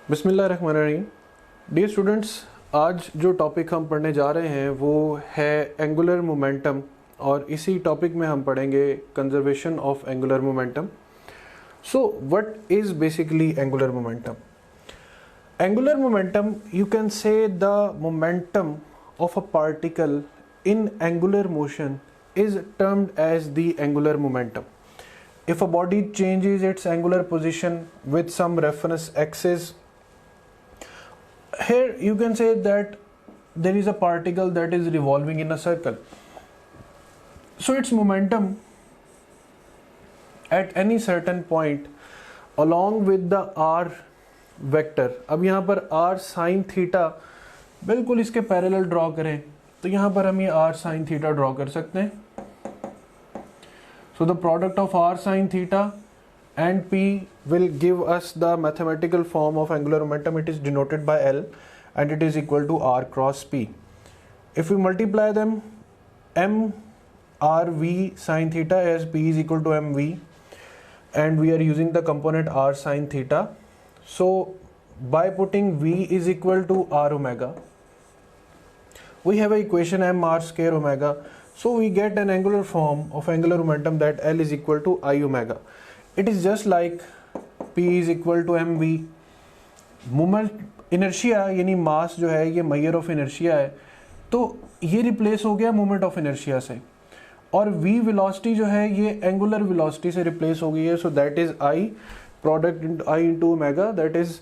बिस्मिल्लाहिर्रहमानिर्रहीम। Dear students, आज जो टॉपिक हम पढ़ने जा रहे हैं वो है एंगुलर मोमेंटम, और इसी टॉपिक में हम पढ़ेंगे conservation of angular momentum. So what is basically angular momentum? Angular momentum, you can say the momentum of a particle in angular motion is termed as the angular momentum. If a body changes its angular position with some reference axis, here you can say that there is a particle that is revolving in a circle. So its momentum at any certain point along with the r vector, अब यहाँ पर r sin theta बिल्कुल इसके parallel draw करें तो यहाँ पर हम ये r sin थीटा ड्रॉ कर सकते हैं। So the product of r sin theta and p will give us the mathematical form of angular momentum. It is denoted by L and it is equal to r cross p. If we multiply them, m r v sin theta as p is equal to mv, and we are using the component r sin theta. So by putting v is equal to r omega, we have an equation m r square omega. So we get an angular form of angular momentum that L is equal to I omega. It is just like P is equal to mv. Moment inertia यानी मास जो है ये measure of inertia है, तो ये replace हो गया moment of inertia से, और v वेलोसिटी जो है ये एंगुलर वेलोसिटी से रिप्लेस हो गई है. So that is I product I into omega, that is